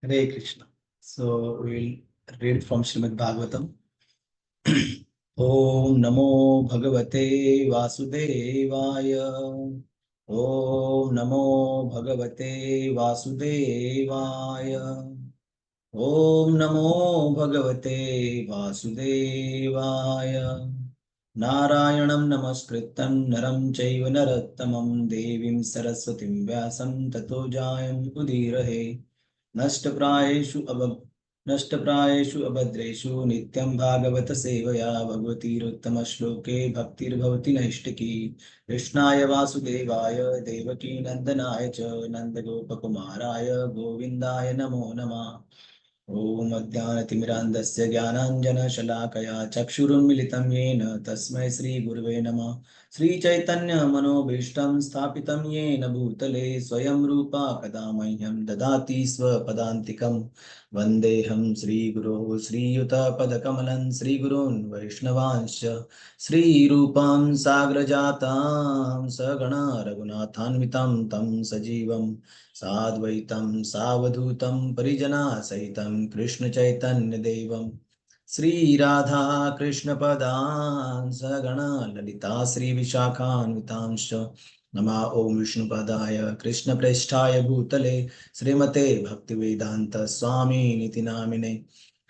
Hare Krishna. So we will read from Shrimad Bhagavatam. Om Namo Bhagavate Vasudevaya. Om Namo Bhagavate Vasudevaya. Om Namo Bhagavate Vasudevaya. Narayanam Namaskritam Naram Chaiva Narottamam Devim Saraswatim Vyasam Tato Jayam Udirahe. नष्टप्रायेषु अभ नष्टप्रायेषु अभद्रेषु नित्यं भागवत सेवया भगवतीरुत्तमश्लोके भक्तिर्भवति नैष्टिकी कृष्णाय वासुदेवाय देवकी नन्दनाय च नन्दगोपकुमाराय गोविन्दाय नमो नमः। ॐ अज्ञानतिमिरान्धस्य ज्ञानाञ्जनशलाकया चक्षुरुन्मिलितं येन तस्मै श्रीगुरुवे नमः। श्रीचैतन्यमनोभीष्टं स्थापितं येन भूतले स्वयं रूपा कदा मह्यं ददाति स्वपदान्तिकं। वन्देऽहं श्रीगुरोः श्रीयुतपदकमलं श्रीगुरून् वैष्णवांश्च श्रीरूपां साग्रजातां सगणा रघुनाथान्वितं तं सजीवं साद्वैतं सावधूतं परिजनासहितं कृष्णचैतन्यदेवं श्रीराधा कृष्णपदान् सगणा ललिता श्रीविशाखान्वितांश्च नमा ओं विष्णुपदाय कृष्णप्रेष्ठाय भूतले श्रीमते भक्तिवेदांत स्वामी नामिने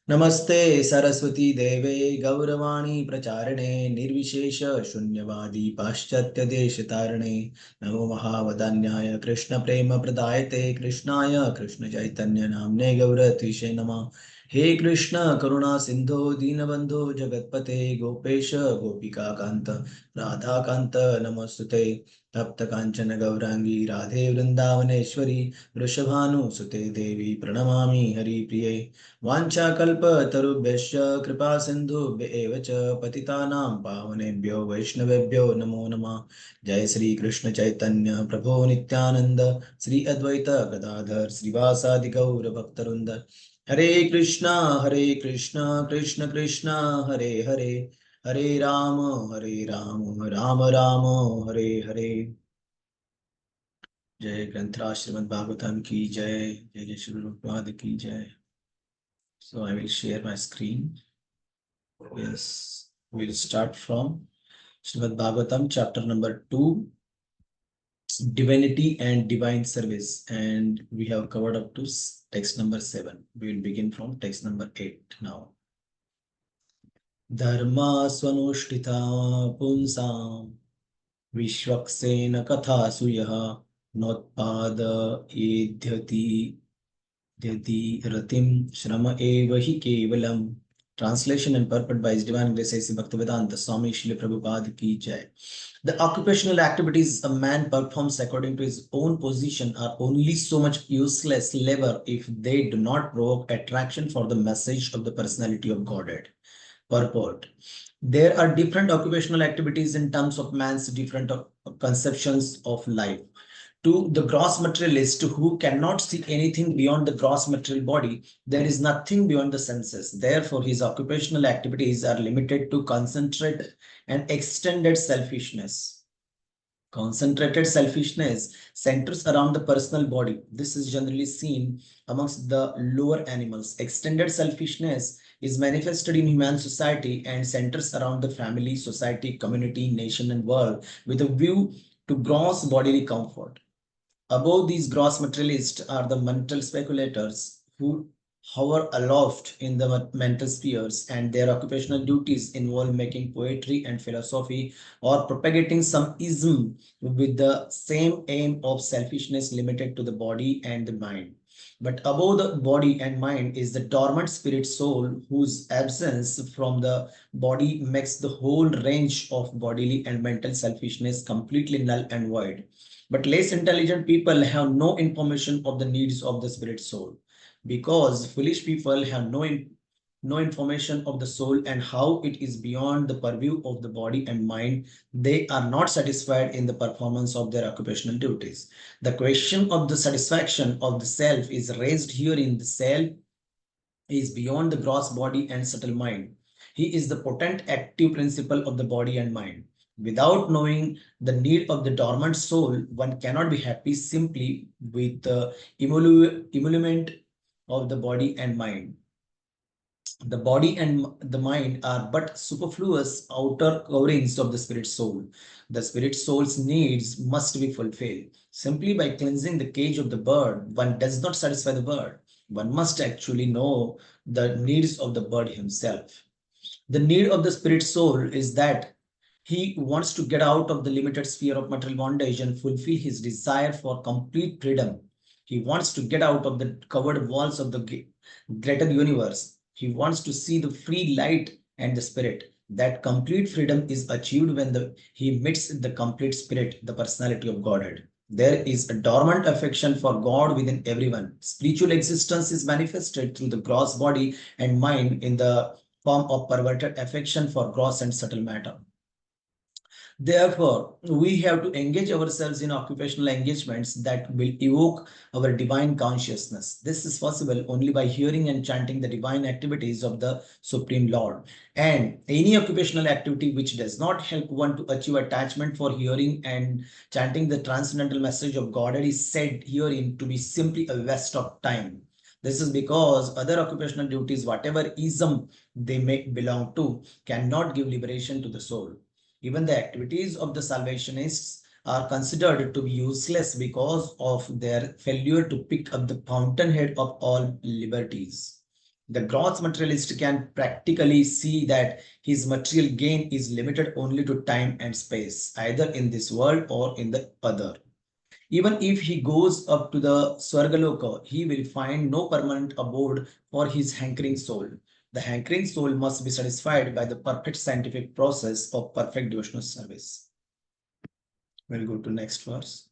नमस्ते सरस्वती देवे गौरवाणी प्रचारिणे निर्विशेष शून्यवादी पाश्चात्य देश तारिणे नमो महावदान्याय कृष्ण प्रेम प्रदायते कृष्णाय कृष्ण चैतन्य नामने गौरतीशे नमः। हे कृष्ण करुणा सिंधो दीनबंधो जगतपते गोपेश गोपिका कांत राधा कांत नमस्तुते तप्त कांचन गौरांगी राधे वृंदावनेश्वरी वृषभानुसुते देवी प्रणमामि हरिप्रिये वाञ्छाकल्पतरुभ्यश्च कृपा सिन्धुभ्य एव च पतितानां पावनेभ्यो वैष्णवेभ्यो नमो नमः। जय श्री कृष्ण चैतन्य प्रभो नित्यानंद श्री अद्वैत गदाधर श्रीवासादि गौर भक्तवृंद। हरे कृष्णा कृष्ण कृष्ण हरे हरे हरे राम राम राम हरे हरे। जय ग्रंथराज श्रीमद् भागवतम की जय। जय जय श्री प्रभुपाद की जय। So I will share my screen. Yes, we'll start from Shrimad Bhagavatam, chapter number 2, Divinity and Divine Service. And we have covered up to text number 7. We will begin from text number 8 now. Dharma swanushtita punsam vishwaksena katha suyaha notpada idhyati Dhyati ratim shrama eva hi kevalam. Translation and purport by His Divine Grace A.C. Bhaktivedanta Swami Srila Prabhupada ki jai. The occupational activities a man performs according to his own position are only so much useless labor if they do not provoke attraction for the message of the personality of Godhead. Purport. There are different occupational activities in terms of man's different conceptions of life. To the gross materialist who cannot see anything beyond the gross material body, there is nothing beyond the senses. Therefore, his occupational activities are limited to concentrated and extended selfishness. Concentrated selfishness centers around the personal body. This is generally seen amongst the lower animals. Extended selfishness is manifested in human society and centers around the family, society, community, nation, and world with a view to gross bodily comfort. Above these gross materialists are the mental speculators who hover aloft in the mental spheres, and their occupational duties involve making poetry and philosophy or propagating some ism with the same aim of selfishness limited to the body and the mind. But above the body and mind is the dormant spirit soul, whose absence from the body makes the whole range of bodily and mental selfishness completely null and void. But less intelligent people have no information of the needs of the spirit soul, because foolish people have no information of the soul and how it is beyond the purview of the body and mind. They are not satisfied in the performance of their occupational duties. The question of the satisfaction of the self is raised here in the self is beyond the gross body and subtle mind. He is the potent active principle of the body and mind. Without knowing the need of the dormant soul, one cannot be happy simply with the emolument of the body and mind. The body and the mind are but superfluous outer coverings of the spirit soul. The spirit soul's needs must be fulfilled. Simply by cleansing the cage of the bird, one does not satisfy the bird. One must actually know the needs of the bird himself. The need of the spirit soul is that he wants to get out of the limited sphere of material bondage and fulfill his desire for complete freedom. He wants to get out of the covered walls of the greater universe. He wants to see the free light and the spirit. That complete freedom is achieved when he meets the complete spirit, the personality of Godhead. There is a dormant affection for God within everyone. Spiritual existence is manifested through the gross body and mind in the form of perverted affection for gross and subtle matter. Therefore, we have to engage ourselves in occupational engagements that will evoke our divine consciousness. This is possible only by hearing and chanting the divine activities of the Supreme Lord. And any occupational activity which does not help one to achieve attachment for hearing and chanting the transcendental message of Godhead is said herein to be simply a waste of time. This is because other occupational duties, whatever ism they may belong to, cannot give liberation to the soul. Even the activities of the salvationists are considered to be useless because of their failure to pick up the fountainhead of all liberties. The gross materialist can practically see that his material gain is limited only to time and space, either in this world or in the other. Even if he goes up to the Swargaloka, he will find no permanent abode for his hankering soul. The hankering soul must be satisfied by the perfect scientific process of perfect devotional service. We'll go to next verse.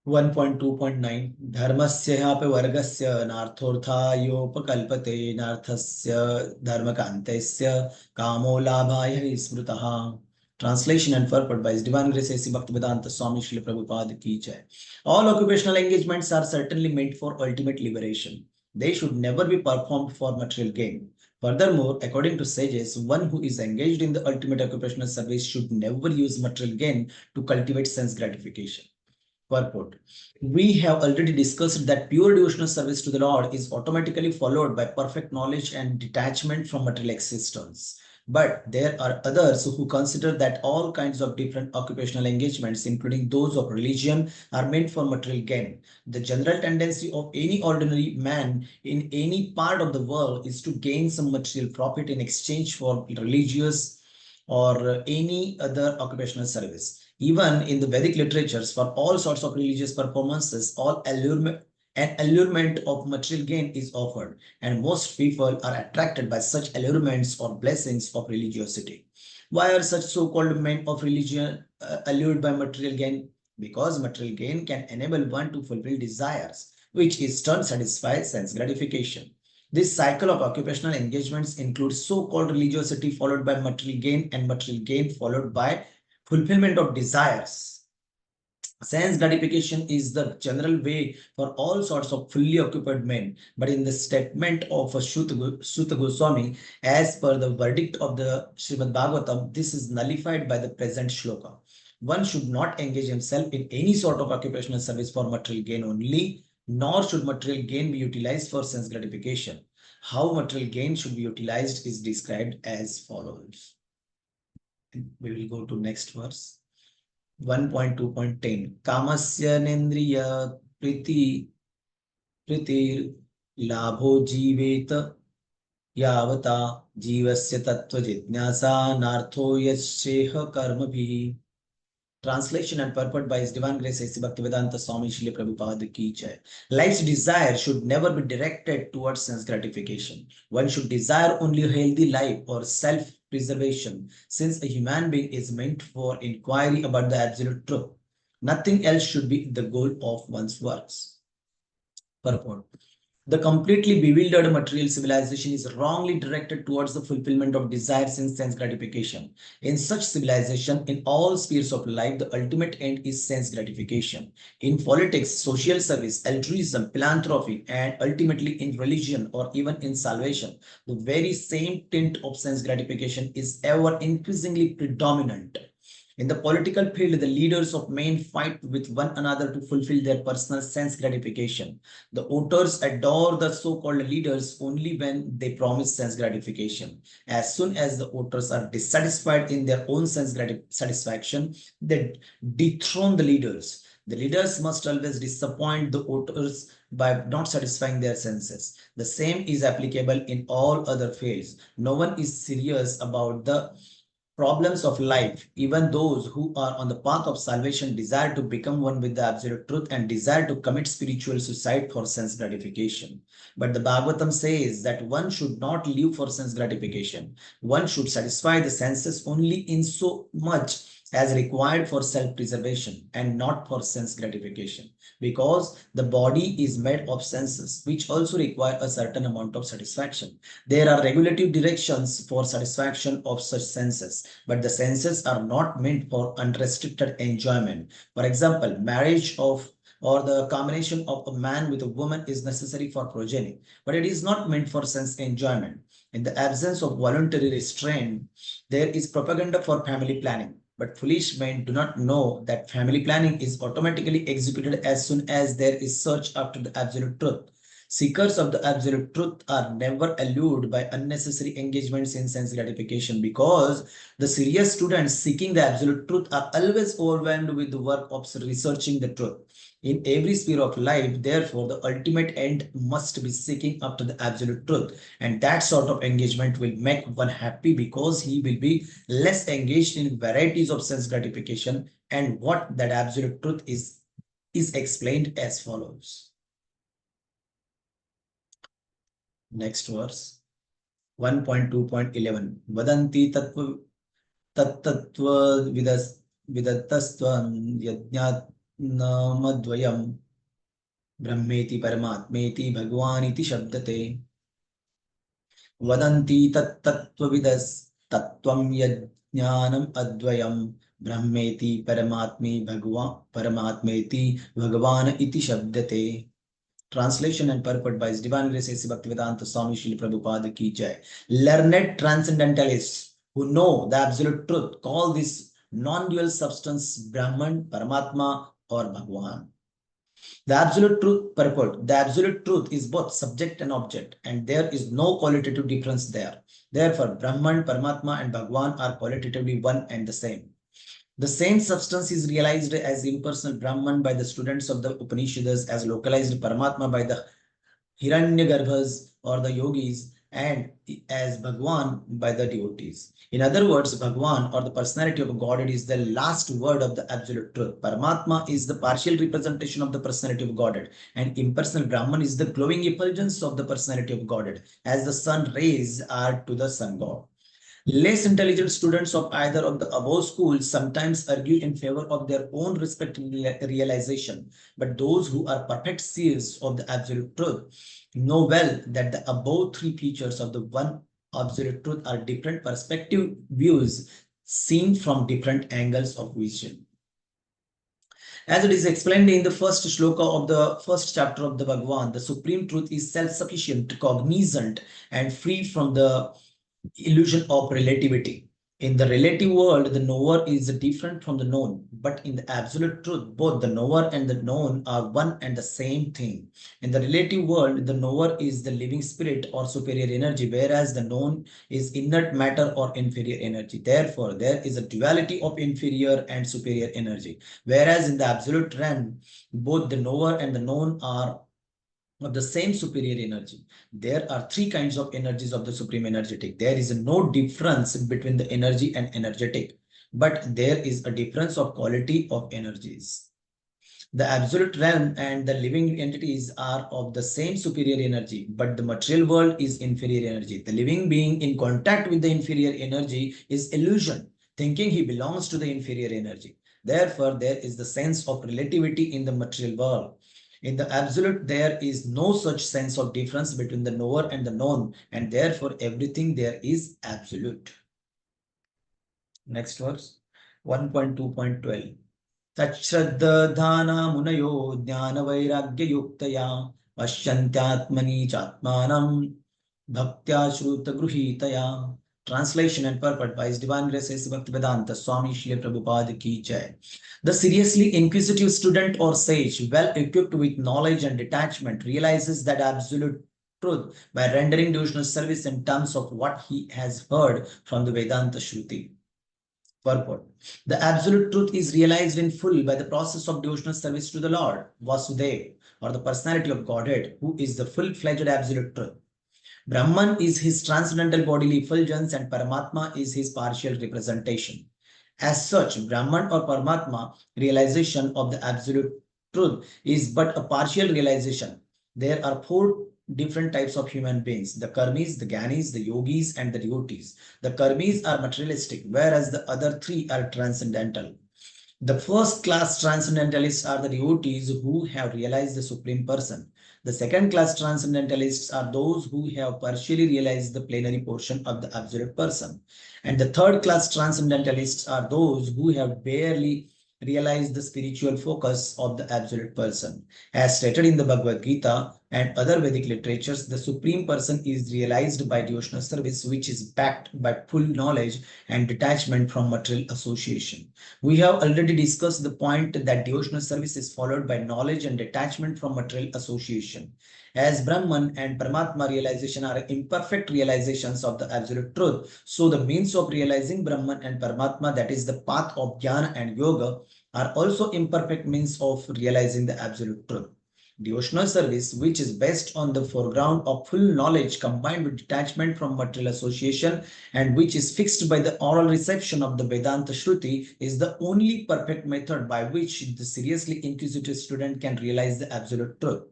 1.2.9 Dharmasyape vargasya narthorthayopakalpate narthasya dharmakantesya kamo labhaya smrutaha. Translation and purport by His Divine Grace A.C. Bhaktivedanta Swami Srila Prabhupada Ki Jai. All occupational engagements are certainly meant for ultimate liberation. They should never be performed for material gain. Furthermore, according to sages, one who is engaged in the ultimate occupational service should never use material gain to cultivate sense gratification. Purport. We have already discussed that pure devotional service to the Lord is automatically followed by perfect knowledge and detachment from material existence. But there are others who consider that all kinds of different occupational engagements, including those of religion, are meant for material gain. The general tendency of any ordinary man in any part of the world is to gain some material profit in exchange for religious or any other occupational service. Even in the Vedic literatures, for all sorts of religious performances, an allurement of material gain is offered, and most people are attracted by such allurements or blessings of religiosity. Why are such so-called men of religion allured by material gain? Because material gain can enable one to fulfill desires, which in turn satisfies sense gratification. This cycle of occupational engagements includes so-called religiosity followed by material gain and material gain followed by fulfillment of desires. Sense gratification is the general way for all sorts of fully occupied men, but in the statement of Suta Goswami, as per the verdict of the Shrimad Bhagavatam, this is nullified by the present shloka. One should not engage himself in any sort of occupational service for material gain only, nor should material gain be utilized for sense gratification. How material gain should be utilized is described as follows. We will go to next verse. 1.2.10 Kamasya nendriya priti labho jiveta yavata jivasya tattva jitnyasa nartho yasheha karmabhi. Translation and purport by His Divine Grace A.C. Bhaktivedanta Swami Srila Prabhupada Ki Jai. Life's desire should never be directed towards sense gratification. One should desire only a healthy life or self-preservation, since a human being is meant for inquiry about the absolute truth. Nothing else should be the goal of one's works. Purport. The completely bewildered material civilization is wrongly directed towards the fulfillment of desires and sense gratification. In such civilization, in all spheres of life, the ultimate end is sense gratification. In politics, social service, altruism, philanthropy, and ultimately in religion or even in salvation, the very same tint of sense gratification is ever increasingly predominant. In the political field, the leaders of men fight with one another to fulfill their personal sense gratification. The voters adore the so-called leaders only when they promise sense gratification. As soon as the voters are dissatisfied in their own sense satisfaction, they dethrone the leaders. The leaders must always disappoint the voters by not satisfying their senses. The same is applicable in all other fields. No one is serious about the problems of life. Even those who are on the path of salvation desire to become one with the absolute truth and desire to commit spiritual suicide for sense gratification. But the Bhagavatam says that one should not live for sense gratification. One should satisfy the senses only in so much as required for self-preservation and not for sense gratification, because the body is made of senses which also require a certain amount of satisfaction. There are regulative directions for satisfaction of such senses, but the senses are not meant for unrestricted enjoyment. For example, marriage of or the combination of a man with a woman is necessary for progeny, but it is not meant for sense enjoyment. In the absence of voluntary restraint, there is propaganda for family planning. But foolish men do not know that family planning is automatically executed as soon as there is search after the absolute truth. Seekers of the absolute truth are never allured by unnecessary engagements in sense gratification, because the serious students seeking the absolute truth are always overwhelmed with the work of researching the truth. In every sphere of life, therefore, the ultimate end must be seeking after the absolute truth. And that sort of engagement will make one happy, because he will be less engaged in varieties of sense gratification. And what that absolute truth is explained as follows. Next verse, 1.2.11. Vadanti tattva vidatastvam yajnanamadvayam brahmeti paramatmeti bhagwaniti shabdate. Vadanti tattvavidas tattvam yajnanam advayam brahmeti paramatmeti bhagavan iti shabdate. Translation and purport by His Divine Grace A.C. Bhaktivedanta Swami Shri Prabhupada Ki Jai. Learned transcendentalists who know the absolute truth call this non-dual substance Brahman, Paramatma or Bhagwan. The absolute truth purport. The absolute truth is both subject and object, and there is no qualitative difference there. Therefore, Brahman, Paramatma and Bhagwan are qualitatively one and the same. The same substance is realized as impersonal Brahman by the students of the Upanishads, as localized Paramatma by the Hiranyagarbhas or the yogis, and as Bhagwan by the devotees. In other words, Bhagwan or the personality of Godhead is the last word of the absolute truth. Paramatma is the partial representation of the personality of Godhead, and impersonal Brahman is the glowing effulgence of the personality of Godhead, as the sun rays are to the sun god. Less intelligent students of either of the above schools sometimes argue in favor of their own respective realization, but those who are perfect seers of the absolute truth know well that the above three features of the one absolute truth are different perspective views seen from different angles of vision. As it is explained in the first shloka of the first chapter of the Bhagwan, the supreme truth is self-sufficient, cognizant, and free from the illusion of relativity. In the relative world, the knower is different from the known, but in the absolute truth, both the knower and the known are one and the same thing. In the relative world, the knower is the living spirit or superior energy, whereas the known is inert matter or inferior energy. Therefore, there is a duality of inferior and superior energy, whereas in the absolute realm, both the knower and the known are of the same superior energy. There are three kinds of energies of the supreme energetic. There is no difference between the energy and energetic, but there is a difference of quality of energies. The absolute realm and the living entities are of the same superior energy, but the material world is inferior energy. The living being in contact with the inferior energy is illusion, thinking he belongs to the inferior energy. Therefore, there is the sense of relativity in the material world. In the absolute, there is no such sense of difference between the knower and the known, and therefore everything there is absolute. Next verse, 1.2.12. Tachraddhana munayo jnana vairagya yuktaya pashyantyatmani chatmanam bhaktya shruta gruhitaya Translation and purport by His Divine Grace Sri Bhaktivedanta Swami Shri Prabhupada Ki Jai. The seriously inquisitive student or sage, well equipped with knowledge and detachment, realizes that absolute truth by rendering devotional service in terms of what he has heard from the Vedanta Shruti. Purport. The absolute truth is realized in full by the process of devotional service to the Lord, Vasudeva, or the personality of Godhead, who is the full-fledged absolute truth. Brahman is his transcendental bodily effulgence and Paramatma is his partial representation. As such, Brahman or Paramatma realization of the absolute truth is but a partial realization. There are four different types of human beings: the karmis, the gyanis, the yogis, and the devotees. The karmis are materialistic, whereas the other three are transcendental. The first class transcendentalists are the devotees who have realized the Supreme Person. The second class transcendentalists are those who have partially realized the plenary portion of the Absolute Person. And the third class transcendentalists are those who have barely realized the spiritual focus of the Absolute Person. As stated in the Bhagavad Gita and other Vedic literatures, the Supreme Person is realized by devotional service, which is backed by full knowledge and detachment from material association. We have already discussed the point that devotional service is followed by knowledge and detachment from material association. As Brahman and Paramatma realization are imperfect realizations of the absolute truth, so the means of realizing Brahman and Paramatma, that is the path of Jnana and Yoga, are also imperfect means of realizing the absolute truth. Devotional service, which is based on the foreground of full knowledge combined with detachment from material association and which is fixed by the oral reception of the Vedanta Shruti, is the only perfect method by which the seriously inquisitive student can realize the absolute truth.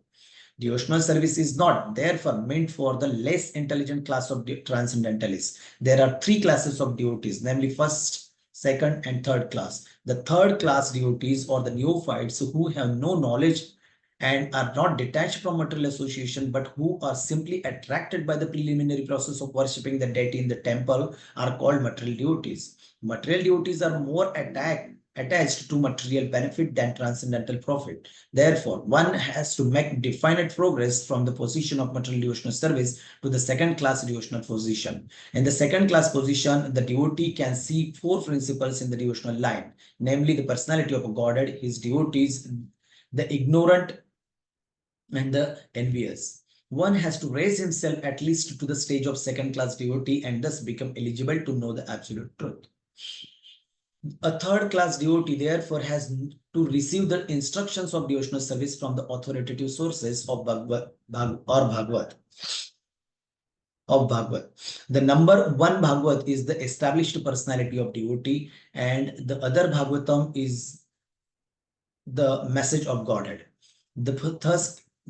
Devotional service is not, therefore, meant for the less intelligent class of transcendentalists. There are three classes of devotees, namely first, second, and third class. The third class devotees, or the neophytes who have no knowledge and are not detached from material association, but who are simply attracted by the preliminary process of worshipping the deity in the temple, are called material devotees. Material devotees are more attached to material benefit than transcendental profit. Therefore, one has to make definite progress from the position of material devotional service to the second class devotional position. In the second class position, the devotee can see four principles in the devotional line, namely the personality of a Godhead, his devotees, the ignorant, and the envious. One has to raise himself at least to the stage of second class devotee and thus become eligible to know the absolute truth. A third class devotee therefore has to receive the instructions of devotional service from the authoritative sources of Bhagavad. The number one Bhagavad is the established personality of devotee, and the other Bhagavatam is the message of Godhead.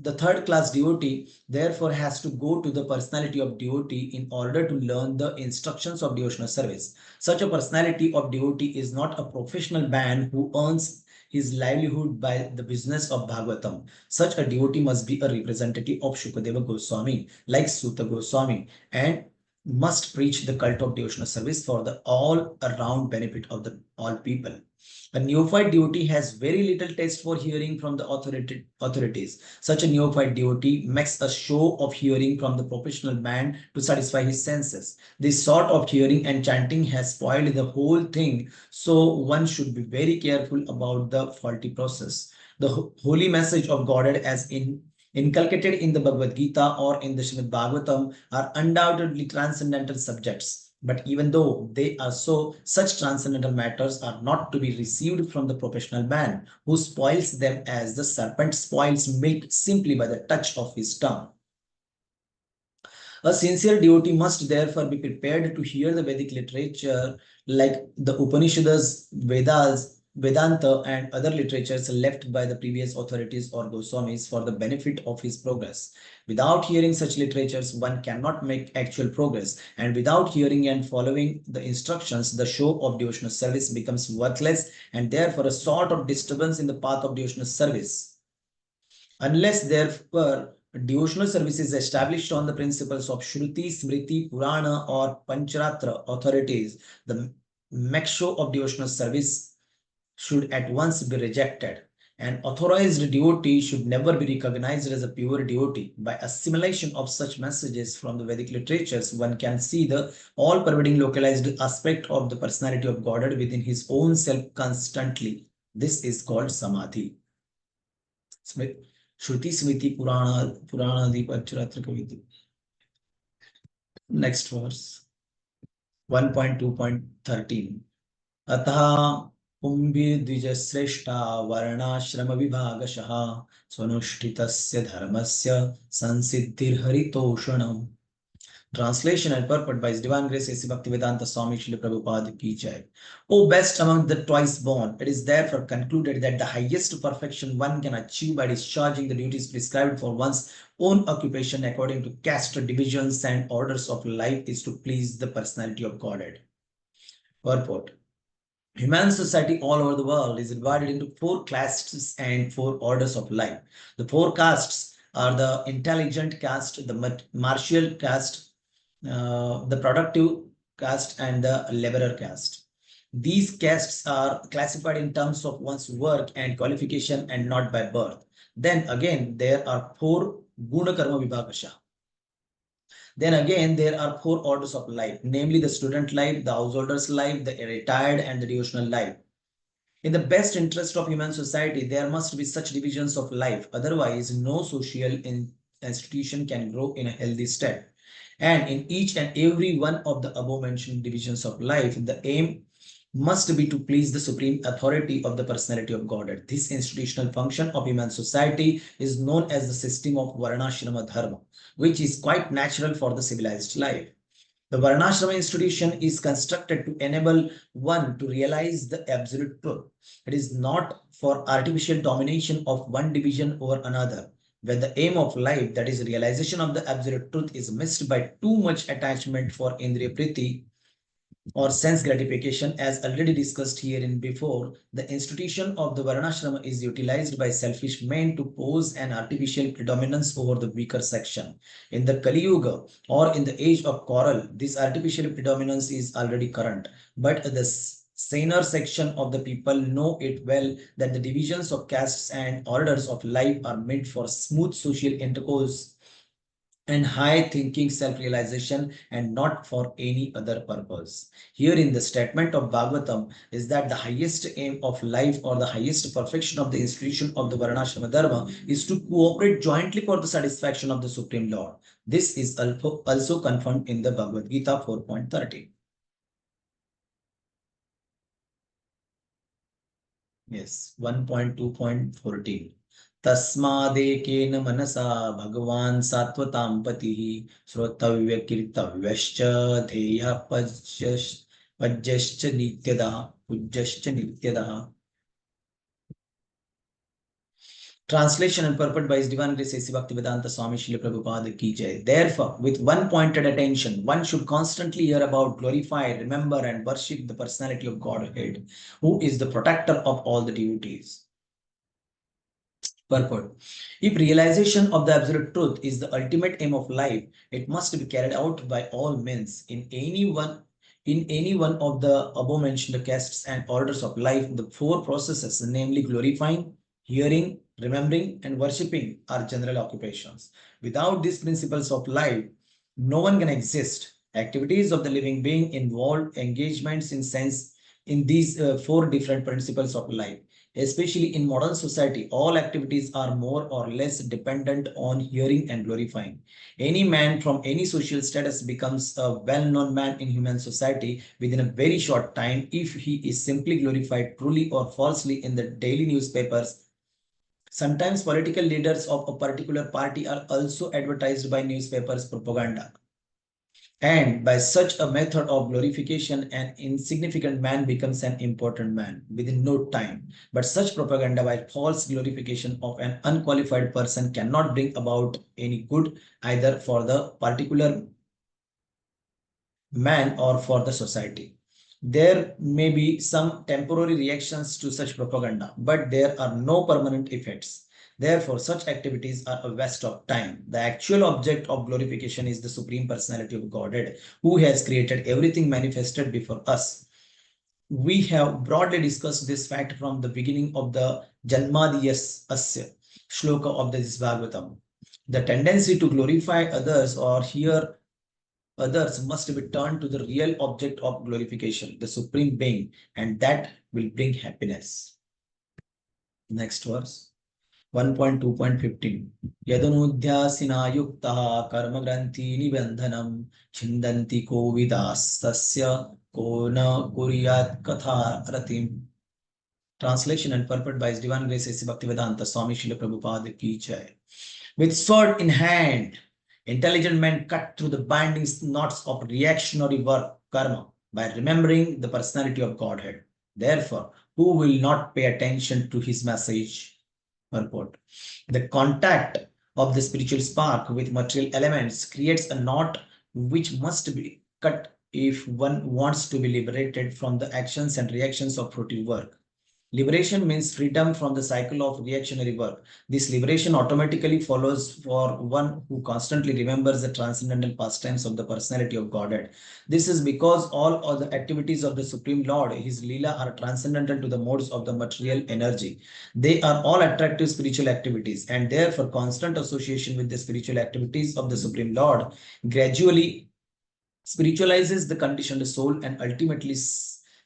The third class devotee therefore has to go to the personality of devotee in order to learn the instructions of devotional service. Such a personality of devotee is not a professional man who earns his livelihood by the business of Bhagavatam. Such a devotee must be a representative of Shukadeva Goswami, like Suta Goswami, and must preach the cult of devotional service for the all-around benefit of all people. A neophyte devotee has very little taste for hearing from the authorities. Such a neophyte devotee makes a show of hearing from the professional man to satisfy his senses. This sort of hearing and chanting has spoiled the whole thing, so one should be very careful about the faulty process. The holy message of Godhead as inculcated in the Bhagavad Gita or in the Shrimad Bhagavatam are undoubtedly transcendental subjects. But even though they are so, such transcendental matters are not to be received from the professional man, who spoils them as the serpent spoils milk simply by the touch of his tongue. A sincere devotee must therefore be prepared to hear the Vedic literature like the Upanishads, Vedas, Vedanta, and other literatures left by the previous authorities or Goswamis for the benefit of his progress. Without hearing such literatures, one cannot make actual progress, and without hearing and following the instructions, the show of devotional service becomes worthless and therefore a sort of disturbance in the path of devotional service. Unless, therefore, devotional service is established on the principles of Shruti, Smriti, Purana, or Pancharatra authorities, the make show of devotional service should at once be rejected. An authorized devotee should never be recognized as a pure devotee. By assimilation of such messages from the Vedic literatures, one can see the all-pervading localized aspect of the personality of Godhead within his own self constantly. This is called samadhi. Shruti Smriti Purana Dipachuratra Kaviti. Next verse. 1.2.13. Atha पुंभिर्द्विजश्रेष्ठा वर्णाश्रमविभागशः स्वनुष्ठितस्य धर्मस्य संसिद्धिर्हरितोषणम्. Translation and purport by His Divine Grace A.C. Bhaktivedanta Swami Shri Prabhupada Ki Jai. O best among the twice born, it is therefore concluded that the highest perfection one can achieve by discharging the duties prescribed for one's own occupation according to caste divisions and orders of life is to please the personality of Godhead. Purport. Human society all over the world is divided into 4 castes and 4 orders of life. The 4 castes are the intelligent caste, the martial caste, the productive caste, and the laborer caste. These castes are classified in terms of one's work and qualification and not by birth. Then again, there are 4 guna karma vibhakasha. Then again, there are 4 orders of life, namely the student life, the householder's life, the retired, and the devotional life. In the best interest of human society, there must be such divisions of life. Otherwise, no social institution can grow in a healthy state. And in each and every one of the above-mentioned divisions of life, the aim must be to please the supreme authority of the personality of Godhead. This institutional function of human society is known as the system of Varnashrama Dharma, which is quite natural for the civilized life. The Varnashrama institution is constructed to enable one to realize the absolute truth. It is not for artificial domination of one division over another. When the aim of life, that is realization of the absolute truth, is missed by too much attachment for Indriya Priti or sense gratification, as already discussed herein before, the institution of the Varnashrama is utilized by selfish men to pose an artificial predominance over the weaker section. In the Kali Yuga or in the age of coral, this artificial predominance is already current, but the saner section of the people know it well that the divisions of castes and orders of life are meant for smooth social intercourse and high thinking self-realization and not for any other purpose. Here in the statement of Bhagavatam is that the highest aim of life or the highest perfection of the institution of the Varnashrama Dharma is to cooperate jointly for the satisfaction of the Supreme Lord. This is also confirmed in the Bhagavad Gita 4.30. Yes, 1.2.14. तस्मादेकेन मनसा भगवान् सात्वतां पतिः श्रोतव्य कीर्तव्यश्च ध्येयः पज्यश्च नित्यदा. Translation and purport by His Divine Grace A.C. Bhaktivedanta Swami Shri Prabhupada Ki Jai. Therefore, with one pointed attention, one should constantly hear about, glorify, remember, and worship the personality of Godhead, who is the protector of all the devotees. Purport. If realization of the absolute truth is the ultimate aim of life, it must be carried out by all means. In any one of the above mentioned castes and orders of life, the 4 processes, namely glorifying, hearing, remembering, and worshipping, are general occupations. Without these principles of life, no one can exist. Activities of the living being involve engagements in these 4 different principles of life. Especially in modern society, all activities are more or less dependent on hearing and glorifying. Any man from any social status becomes a well-known man in human society within a very short time if he is simply glorified truly or falsely in the daily newspapers. Sometimes political leaders of a particular party are also advertised by newspapers propaganda. And by such a method of glorification, an insignificant man becomes an important man within no time. But such propaganda by false glorification of an unqualified person cannot bring about any good either for the particular man or for the society. There may be some temporary reactions to such propaganda, but there are no permanent effects. Therefore, such activities are a waste of time. The actual object of glorification is the Supreme Personality of Godhead, who has created everything manifested before us. We have broadly discussed this fact from the beginning of the Janmadiyas Asya shloka of this Bhagavatam. The tendency to glorify others or hear others must be turned to the real object of glorification, the Supreme Being, and that will bring happiness. Next verse. 1.2.15 यदनुध्यासिना युक्तः कर्मग्रन्थि निबन्धनं छिन्दन्ति कोविदास्तस्य को न कुर्यात् कथा रतिम्. Translation and purport by His Divine Grace A.C. Bhaktivedanta Swami Srila Prabhupada ki jai. With sword in hand, intelligent men cut through the binding knots of reactionary work, karma, by remembering the personality of Godhead. Therefore, who will not pay attention to his message? Purport. The contact of the spiritual spark with material elements creates a knot which must be cut if one wants to be liberated from the actions and reactions of fruitive work. Liberation means freedom from the cycle of reactionary work. This liberation automatically follows for one who constantly remembers the transcendental pastimes of the personality of Godhead. This is because all other activities of the Supreme Lord, His Leela, are transcendental to the modes of the material energy. They are all attractive spiritual activities, and therefore constant association with the spiritual activities of the Supreme Lord gradually spiritualizes the conditioned soul and ultimately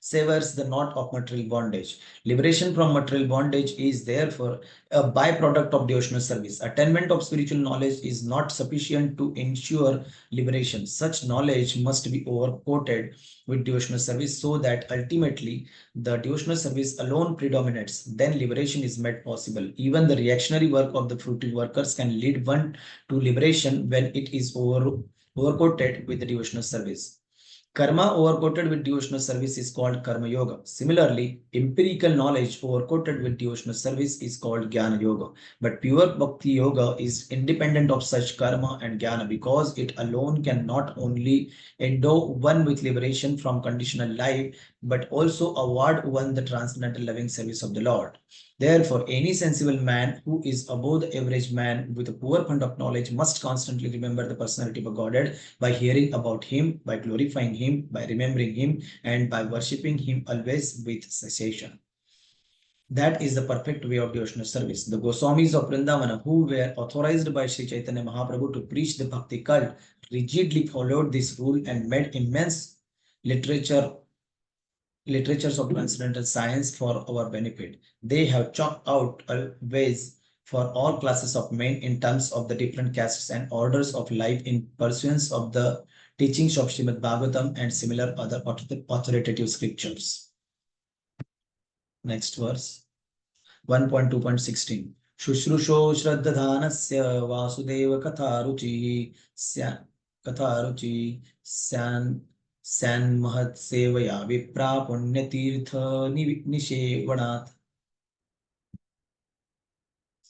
severs the knot of material bondage. Liberation from material bondage is therefore a byproduct of devotional service. Attainment of spiritual knowledge is not sufficient to ensure liberation. Such knowledge must be overcoated with devotional service so that ultimately the devotional service alone predominates. Then liberation is made possible. Even the reactionary work of the fruitive workers can lead one to liberation when it is overcoated with the devotional service. Karma overcoated with devotional service is called Karma Yoga. Similarly, empirical knowledge overcoated with devotional service is called Jnana Yoga. But pure Bhakti Yoga is independent of such Karma and Jnana because it alone can not only endow one with liberation from conditional life, but also award one the transcendental loving service of the Lord. Therefore, any sensible man who is above the average man with a poor fund of knowledge must constantly remember the personality of Godhead by hearing about Him, by glorifying Him, by remembering Him, and by worshipping Him always with cessation. That is the perfect way of devotional service. The Goswamis of Vrindavana, who were authorized by Sri Chaitanya Mahaprabhu to preach the Bhakti cult, rigidly followed this rule and made immense literatures of transcendental science for our benefit. They have chalked out ways for all classes of men in terms of the different castes and orders of life in pursuance of the teachings of Shrimad Bhagavatam and similar other authoritative scriptures. Next verse, 1.2.16. Shushrusho Shraddadhanasya Vasudeva Katharuchi San Mahat Sevaya Vipra Punyatirtha Nishevanath.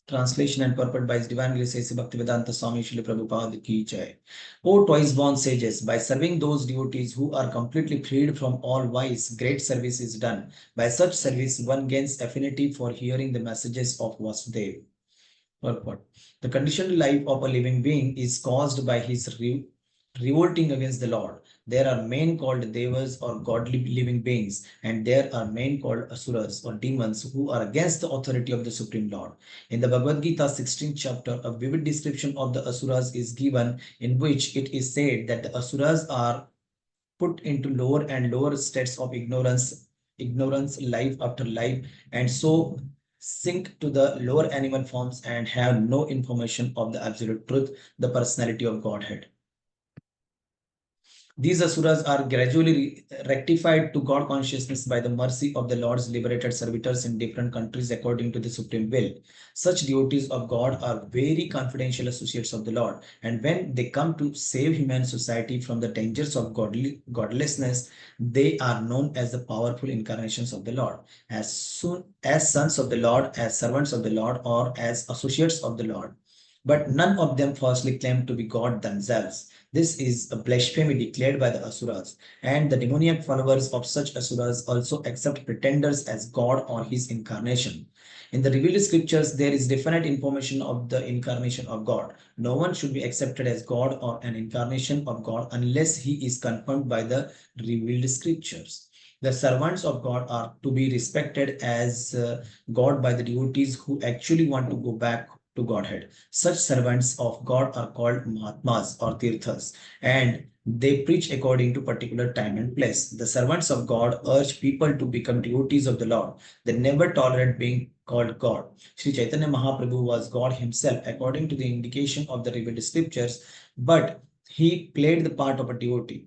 Translation and purport by His Divine Grace A.C. Bhaktivedanta Swami Srila Prabhupada ki jai. O twice born sages, by serving those devotees who are completely freed from all vice, great service is done. By such service, one gains affinity for hearing the messages of Vasudeva. Purport. The conditioned life of a living being is caused by his revolting against the Lord. There are men called devas or godly living beings, and there are men called asuras or demons who are against the authority of the Supreme Lord. In the Bhagavad Gita 16th chapter, a vivid description of the asuras is given, in which it is said that the asuras are put into lower and lower states of ignorance, life after life, and so sink to the lower animal forms and have no information of the absolute truth, the personality of Godhead. These asuras are gradually rectified to God consciousness by the mercy of the Lord's liberated servitors in different countries according to the supreme will. Such devotees of God are very confidential associates of the Lord, and when they come to save human society from the dangers of godlessness, they are known as the powerful incarnations of the Lord. As soon as sons of the Lord, as servants of the Lord, or as associates of the Lord. But none of them falsely claim to be God themselves. This is a blasphemy declared by the Asuras, and the demoniac followers of such Asuras also accept pretenders as God or his incarnation. In the revealed scriptures, there is definite information of the incarnation of God. No one should be accepted as God or an incarnation of God unless he is confirmed by the revealed scriptures. The servants of God are to be respected as God by the devotees who actually want to go back to Godhead. Such servants of God are called Mahatmas or Tirthas, and they preach according to particular time and place. The servants of God urge people to become devotees of the Lord. They never tolerate being called God. Sri Chaitanya Mahaprabhu was God himself according to the indication of the revealed scriptures, but he played the part of a devotee.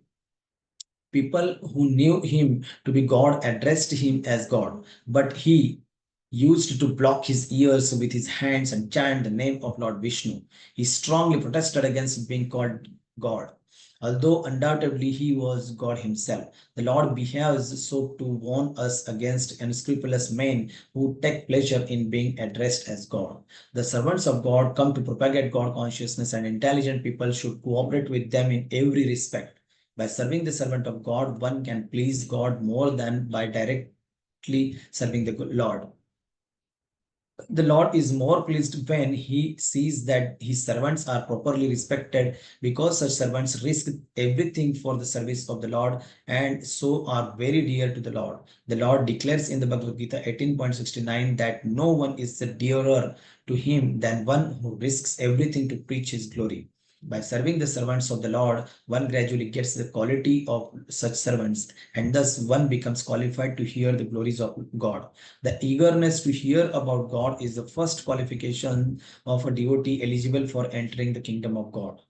People who knew him to be God addressed him as God, but he used to block his ears with his hands and chant the name of Lord Vishnu. He strongly protested against being called God. Although undoubtedly he was God himself, the Lord behaves so to warn us against unscrupulous men who take pleasure in being addressed as God. The servants of God come to propagate God consciousness, and intelligent people should cooperate with them in every respect. By serving the servant of God, one can please God more than by directly serving the Lord. The Lord is more pleased when he sees that his servants are properly respected, because such servants risk everything for the service of the Lord and so are very dear to the Lord. The Lord declares in the Bhagavad Gita 18.69 that no one is dearer to him than one who risks everything to preach his glory. By serving the servants of the Lord, one gradually gets the quality of such servants, and thus one becomes qualified to hear the glories of God. The eagerness to hear about God is the first qualification of a devotee eligible for entering the kingdom of God.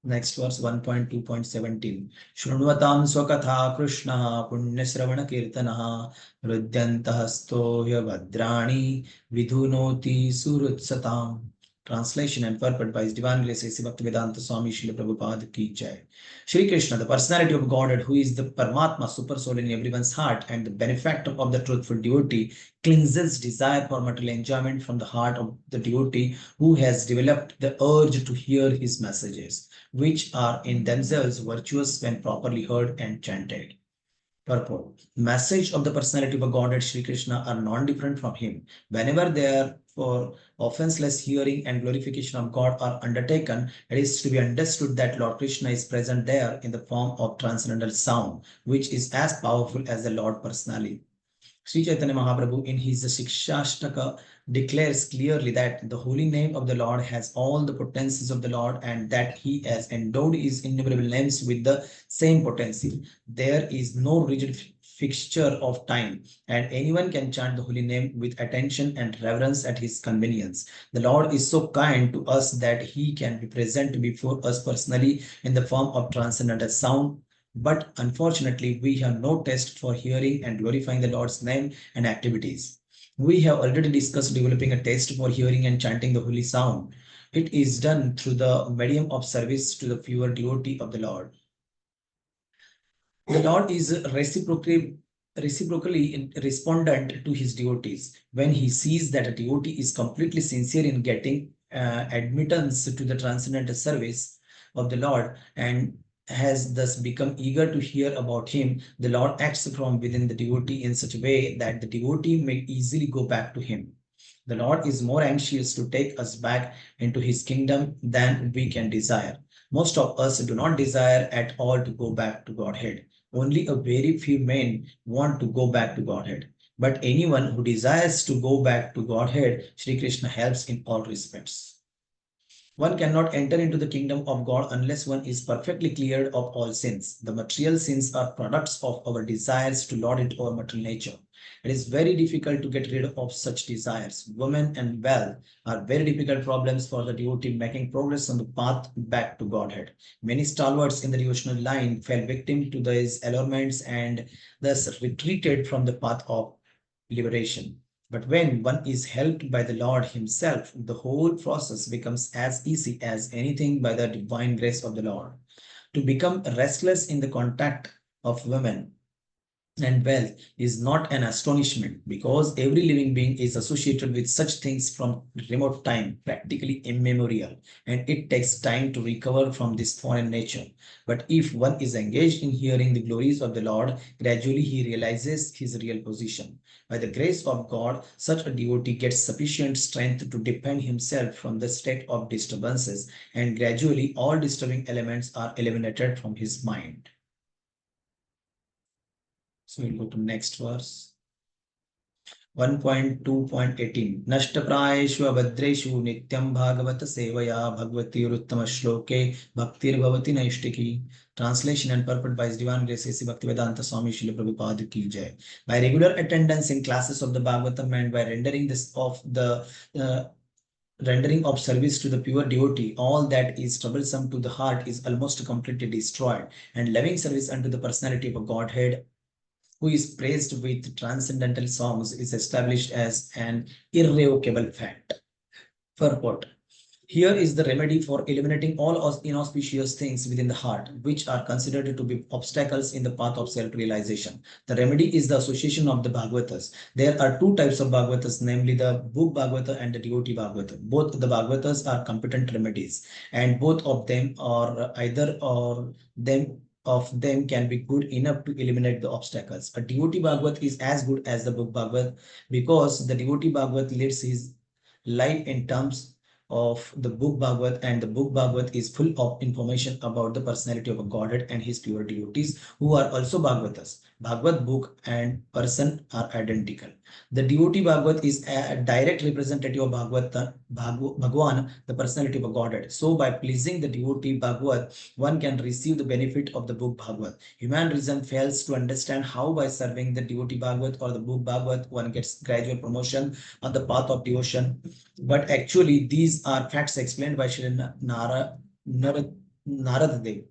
Next verse 1.2.17. Shrunvatam swakatha Krishna punyasravana kirtanaha hrudyantah stohya vadrani vidhunoti surutsatam. Translation and purport by His Divine Grace A.C. Bhaktivedanta Swami Srila Prabhupada Ki Jai. Shri Krishna, the personality of Godhead, who is the Paramatma, super soul in everyone's heart, and the benefactor of the truthful devotee, cleanses desire for material enjoyment from the heart of the devotee who has developed the urge to hear his messages, which are in themselves virtuous when properly heard and chanted. Purport. Message of the personality of a Godhead Shri Krishna are non-different from him. Whenever they are for offenseless hearing and glorification of God are undertaken, it is to be understood that Lord Krishna is present there in the form of transcendental sound, which is as powerful as the Lord personally. Sri Chaitanya Mahaprabhu in his Shikshashtaka declares clearly that the holy name of the Lord has all the potencies of the Lord, and that he has endowed his innumerable names with the same potency. There is no rigid fixture of time, and anyone can chant the holy name with attention and reverence at his convenience. The Lord is so kind to us that he can be present before us personally in the form of transcendental sound. But unfortunately, we have no taste for hearing and glorifying the Lord's name and activities. We have already discussed developing a taste for hearing and chanting the holy sound. It is done through the medium of service to the pure devotee of the Lord. The Lord is reciprocally respondent to his devotees. When he sees that a devotee is completely sincere in getting admittance to the transcendental service of the Lord and has thus become eager to hear about him, the Lord acts from within the devotee in such a way that the devotee may easily go back to him. The Lord is more anxious to take us back into his kingdom than we can desire. Most of us do not desire at all to go back to Godhead. Only a very few men want to go back to Godhead. But anyone who desires to go back to Godhead, Sri Krishna helps in all respects. One cannot enter into the kingdom of God unless one is perfectly cleared of all sins. The material sins are products of our desires to lord it over material nature. It is very difficult to get rid of such desires. Women and wealth are very difficult problems for the devotee making progress on the path back to Godhead. Many stalwarts in the devotional line fell victim to these allurements and thus retreated from the path of liberation. But when one is helped by the Lord himself, the whole process becomes as easy as anything by the divine grace of the Lord. To become restless in the contact of women and wealth is not an astonishment, because every living being is associated with such things from remote time, practically immemorial, and it takes time to recover from this foreign nature. But if one is engaged in hearing the glories of the Lord, gradually he realizes his real position. By the grace of God, such a devotee gets sufficient strength to defend himself from the state of disturbances, and gradually all disturbing elements are eliminated from his mind. So we'll go to next verse. 1.2.18 नष्टप्रायेषु अभद्रेषु नित्यं भागवत सेवया भगवतीरुत्तम श्लोके भक्तिर्भवति नैष्टिकी. Translation and purport by His Divine Grace A.C. Bhaktivedanta Swami Srila Prabhupada ki jai. By regular attendance in classes of the Bhagavatam and by uh, rendering of service to the pure devotee, all that is troublesome to the heart is almost completely destroyed, and loving service unto the personality of a Godhead who is praised with transcendental songs is established as an irrevocable fact. Purport. Here is the remedy for eliminating all inauspicious things within the heart, which are considered to be obstacles in the path of self-realization. The remedy is the association of the Bhagavatas. There are two types of Bhagavatas, namely the book Bhagavata and the devotee Bhagavata. Both the Bhagavatas are competent remedies, and both of them are either or them of them can be good enough to eliminate the obstacles. A devotee Bhagavat is as good as the book Bhagavat because the devotee Bhagavat leads his life in terms of the book Bhagavat, and the book Bhagavat is full of information about the personality of a Godhead and his pure devotees who are also Bhagavatas. Bhagavat book and person are identical. The devotee Bhagavat is a direct representative of Bhagwan, the personality of a Godhead. So by pleasing the devotee Bhagavat, one can receive the benefit of the book Bhagavat. Human reason fails to understand how by serving the devotee Bhagavat or the book Bhagavat, one gets gradual promotion on the path of devotion. But actually, these are facts explained by Shri Narad Dev,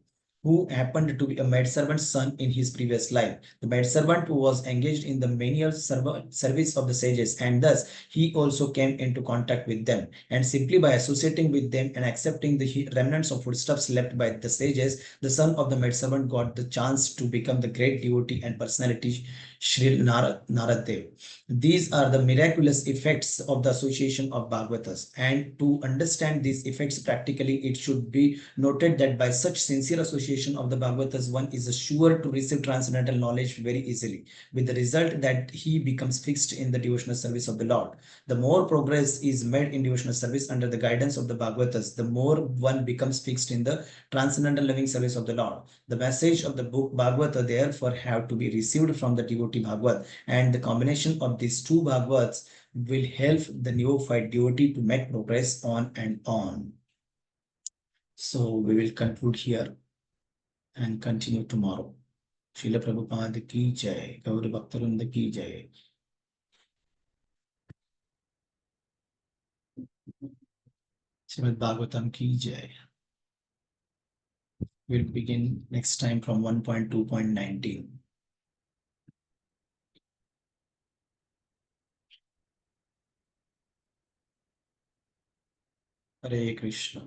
who happened to be a maidservant's son in his previous life. The maidservant was engaged in the menial service of the sages, and thus he also came into contact with them. And simply by associating with them and accepting the remnants of footsteps left by the sages, the son of the maidservant got the chance to become the great devotee and personality Shri Narad Dev. These are the miraculous effects of the association of Bhagavatas. And to understand these effects practically, it should be noted that by such sincere association of the Bhagavatas, one is sure to receive transcendental knowledge very easily, with the result that he becomes fixed in the devotional service of the Lord. The more progress is made in devotional service under the guidance of the Bhagavatas, the more one becomes fixed in the transcendental loving service of the Lord. The message of the book Bhagavata therefore have to be received from the devotee Bhagavat, and the combination of these two Bhagavats will help the neophyte devotee to make progress on and on. So we will conclude here and continue tomorrow. Srila Prabhupada ki jai, Gaur Bhaktarunda ki jai. Shrimad Bhagavatam ki jai. We'll begin next time from 1.2.19. Hare Krishna.